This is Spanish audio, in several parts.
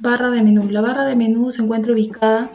Barra de menú. La barra de menú se encuentra ubicada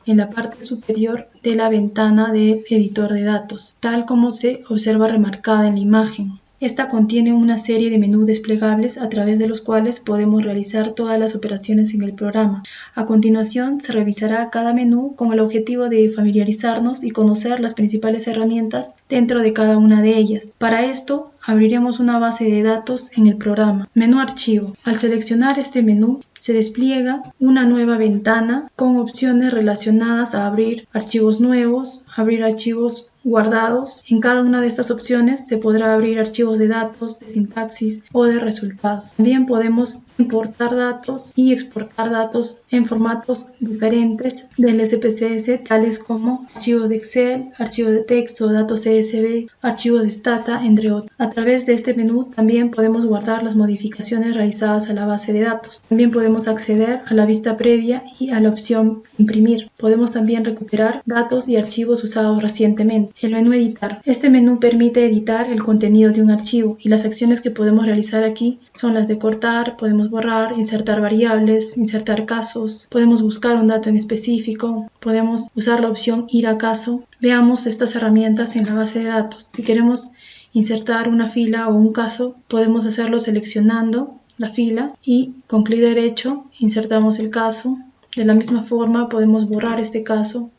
en la parte superior de la ventana del editor de datos, tal como se observa remarcada en la imagen. Esta contiene una serie de menús desplegables a través de los cuales podemos realizar todas las operaciones en el programa. A continuación, se revisará cada menú con el objetivo de familiarizarnos y conocer las principales herramientas dentro de cada una de ellas. Para esto, abriremos una base de datos en el programa. Menú Archivo. Al seleccionar este menú, se despliega una nueva ventana con opciones relacionadas a abrir archivos nuevos, abrir archivos guardados. En cada una de estas opciones se podrá abrir archivos de datos, de sintaxis o de resultados. También podemos importar datos y exportar datos en formatos diferentes del SPSS, tales como archivos de Excel, archivos de texto, datos CSV, archivos de Stata, entre otros. A través de este menú también podemos guardar las modificaciones realizadas a la base de datos. También podemos acceder a la vista previa y a la opción Imprimir. Podemos también recuperar datos y archivos usados recientemente. El menú Editar. Este menú permite editar el contenido de un archivo y las acciones que podemos realizar aquí son las de cortar, podemos borrar, insertar variables, insertar casos, podemos buscar un dato en específico, podemos usar la opción Ir a caso. Veamos estas herramientas en la base de datos. Si queremos insertar una fila o un caso, podemos hacerlo seleccionando la fila y con clic derecho insertamos el caso. De la misma forma podemos borrar este caso.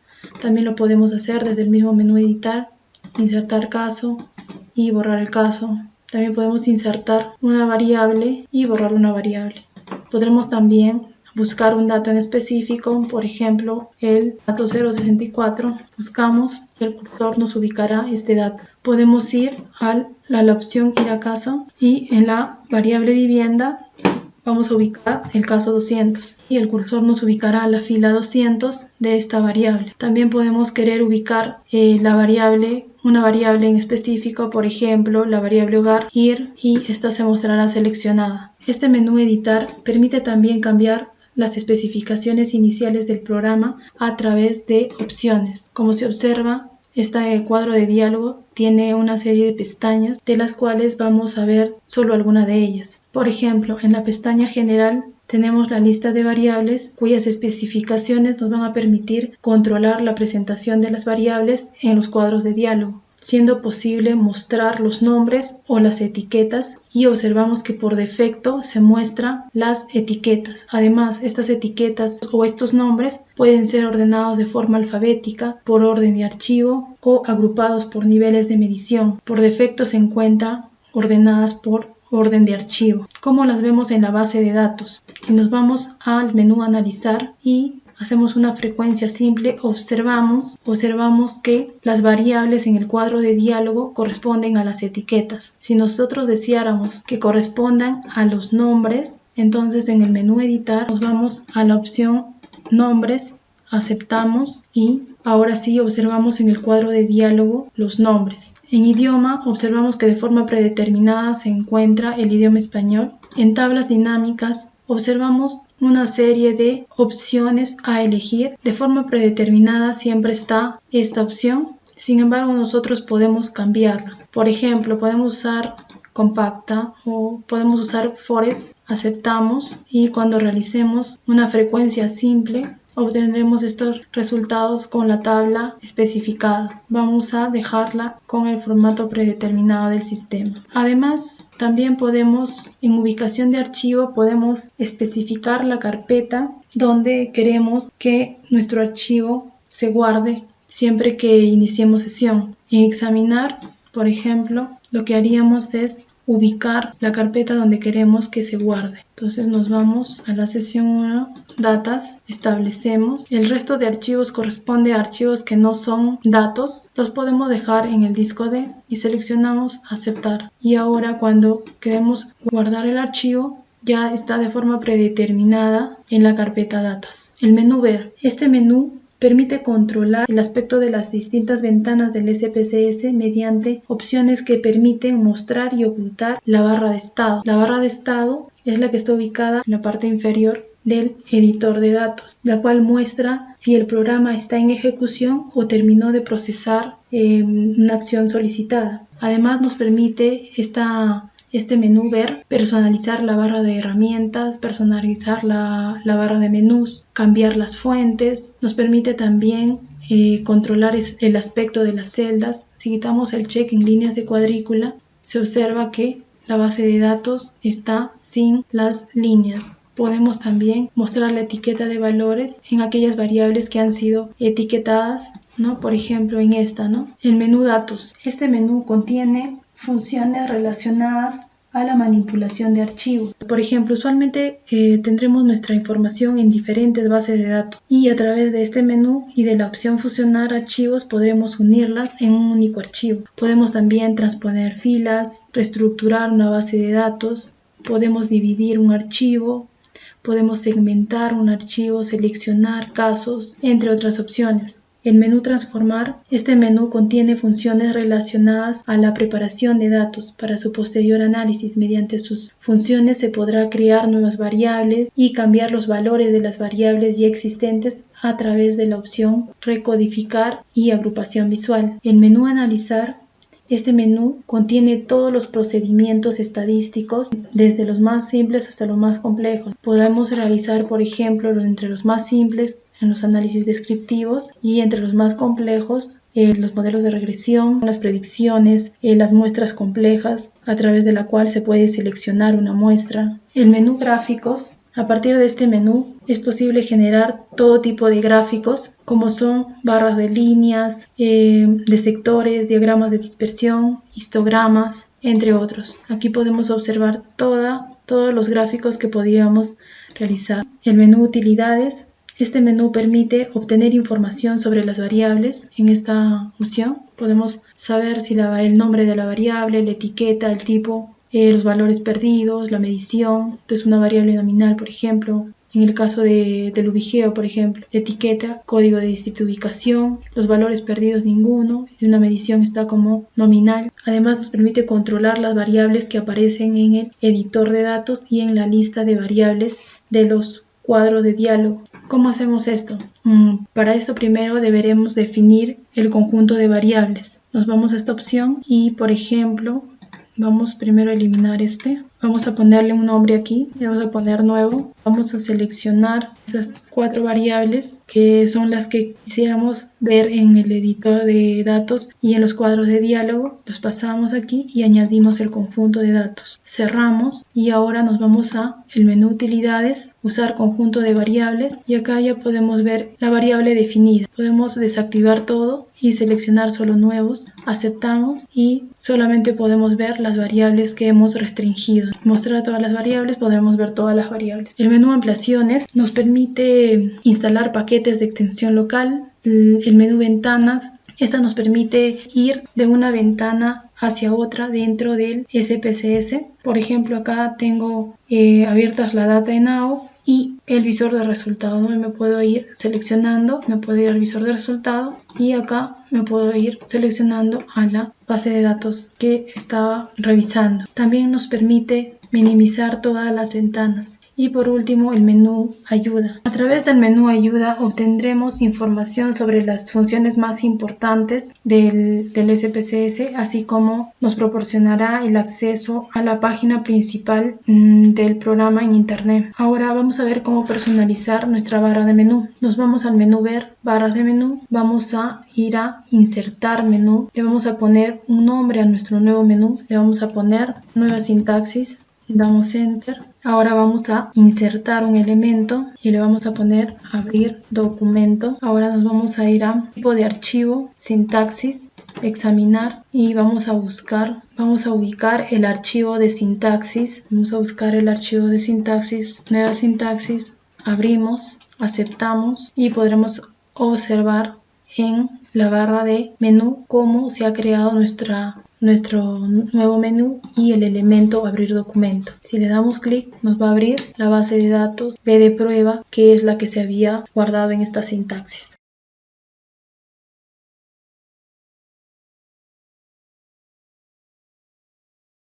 También lo podemos hacer desde el mismo menú Editar, insertar caso y borrar el caso. También podemos insertar una variable y borrar una variable. Podremos también buscar un dato en específico, por ejemplo, el dato 064. Buscamos y el cursor nos ubicará este dato. Podemos ir a la opción Ir a caso y en la variable vivienda vamos a ubicar el caso 200 y el cursor nos ubicará la fila 200 de esta variable. También podemos querer ubicar una variable en específico, por ejemplo, la variable hogar, ir, y esta se mostrará seleccionada. Este menú Editar permite también cambiar las especificaciones iniciales del programa a través de opciones. Como se observa, este cuadro de diálogo tiene una serie de pestañas de las cuales vamos a ver solo alguna de ellas. Por ejemplo, en la pestaña General tenemos la lista de variables cuyas especificaciones nos van a permitir controlar la presentación de las variables en los cuadros de diálogo, siendo posible mostrar los nombres o las etiquetas, y observamos que por defecto se muestran las etiquetas. Además, estas etiquetas o estos nombres pueden ser ordenados de forma alfabética, por orden de archivo o agrupados por niveles de medición. Por defecto se encuentran ordenadas por orden de archivo, como las vemos en la base de datos. Si nos vamos al menú Analizar y hacemos una frecuencia simple, observamos que las variables en el cuadro de diálogo corresponden a las etiquetas. Si nosotros deseáramos que correspondan a los nombres, entonces en el menú Editar nos vamos a la opción Nombres, aceptamos y ahora sí observamos en el cuadro de diálogo los nombres. En idioma observamos que de forma predeterminada se encuentra el idioma español. En tablas dinámicas observamos una serie de opciones a elegir. De forma predeterminada siempre está esta opción. Sin embargo, nosotros podemos cambiarla. Por ejemplo, podemos usar compacta o podemos usar forest, aceptamos, y cuando realicemos una frecuencia simple obtendremos estos resultados con la tabla especificada. Vamos a dejarla con el formato predeterminado del sistema. Además, también podemos, en ubicación de archivo, podemos especificar la carpeta donde queremos que nuestro archivo se guarde siempre que iniciemos sesión. En examinar, por ejemplo, lo que haríamos es ubicar la carpeta donde queremos que se guarde. Entonces nos vamos a la sesión 1, datas, establecemos. El resto de archivos corresponde a archivos que no son datos. Los podemos dejar en el disco D y seleccionamos aceptar. Y ahora cuando queremos guardar el archivo, ya está de forma predeterminada en la carpeta datas. El menú Ver. Este menú permite controlar el aspecto de las distintas ventanas del SPSS mediante opciones que permiten mostrar y ocultar la barra de estado. La barra de estado es la que está ubicada en la parte inferior del editor de datos, la cual muestra si el programa está en ejecución o terminó de procesar una acción solicitada. Además, nos permite esta este menú ver, personalizar la barra de herramientas, personalizar la barra de menús, cambiar las fuentes. Nos permite también controlar el aspecto de las celdas. Si quitamos el check en líneas de cuadrícula, se observa que la base de datos está sin las líneas. Podemos también mostrar la etiqueta de valores en aquellas variables que han sido etiquetadas, ¿no? Por ejemplo, en esta, ¿no? El menú datos. Este menú contiene funciones relacionadas a la manipulación de archivos. Por ejemplo, usualmente tendremos nuestra información en diferentes bases de datos y a través de este menú y de la opción fusionar archivos podremos unirlas en un único archivo. Podemos también transponer filas, reestructurar una base de datos, podemos dividir un archivo, podemos segmentar un archivo, seleccionar casos, entre otras opciones. El menú transformar. Este menú contiene funciones relacionadas a la preparación de datos. Para su posterior análisis, mediante sus funciones se podrá crear nuevas variables y cambiar los valores de las variables ya existentes a través de la opción recodificar y agrupación visual. El menú analizar. Este menú contiene todos los procedimientos estadísticos, desde los más simples hasta los más complejos. Podemos realizar, por ejemplo, entre los más simples en los análisis descriptivos y entre los más complejos los modelos de regresión, las predicciones, las muestras complejas, a través de la cual se puede seleccionar una muestra. El menú gráficos. A partir de este menú es posible generar todo tipo de gráficos como son barras de líneas, de sectores, diagramas de dispersión, histogramas, entre otros. Aquí podemos observar todos los gráficos que podríamos realizar. El menú utilidades. Este menú permite obtener información sobre las variables. En esta opción podemos saber si el nombre de la variable, la etiqueta, el tipo, los valores perdidos, la medición. Entonces una variable nominal, por ejemplo. En el caso del ubigeo, por ejemplo, la etiqueta, código de distrito ubicación, los valores perdidos ninguno, y una medición está como nominal. Además nos permite controlar las variables que aparecen en el editor de datos y en la lista de variables de los cuadros de diálogo. ¿Cómo hacemos esto? Para esto primero deberemos definir el conjunto de variables. Nos vamos a esta opción y, por ejemplo, vamos primero a eliminar este. Vamos a ponerle un nombre aquí, le vamos a poner nuevo. Vamos a seleccionar esas 4 variables que son las que quisiéramos ver en el editor de datos y en los cuadros de diálogo. Los pasamos aquí y añadimos el conjunto de datos. Cerramos y ahora nos vamos a el menú utilidades, usar conjunto de variables y acá ya podemos ver la variable definida. Podemos desactivar todo y seleccionar solo nuevos. Aceptamos y solamente podemos ver las variables que hemos restringido. Mostrar todas las variables, podremos ver todas las variables. El menú ampliaciones nos permite instalar paquetes de extensión local. El menú ventanas, esta nos permite ir de una ventana hacia otra dentro del SPSS. Por ejemplo, acá tengo abiertas la data en Now y el visor de resultados, ¿no? Me puedo ir seleccionando, me puedo ir al visor de resultados y acá me puedo ir seleccionando a la base de datos que estaba revisando. También nos permite minimizar todas las ventanas. Y por último, el menú ayuda. A través del menú ayuda obtendremos información sobre las funciones más importantes del SPSS, así como nos proporcionará el acceso a la página principal del programa en internet. Ahora vamos a ver cómo personalizar nuestra barra de menú. Nos vamos al menú ver, barras de menú, vamos a ir a insertar menú, le vamos a poner un nombre a nuestro nuevo menú, le vamos a poner nueva sintaxis, damos enter. Ahora vamos a insertar un elemento y le vamos a poner abrir documento. Ahora nos vamos a ir a tipo de archivo, sintaxis, examinar y vamos a ubicar el archivo de sintaxis. Vamos a buscar el archivo de sintaxis, nueva sintaxis, abrimos, aceptamos y podremos observar en la barra de menú cómo se ha creado nuestro nuevo menú y el elemento abrir documento. Si le damos clic nos va a abrir la base de datos B de prueba, que es la que se había guardado en esta sintaxis.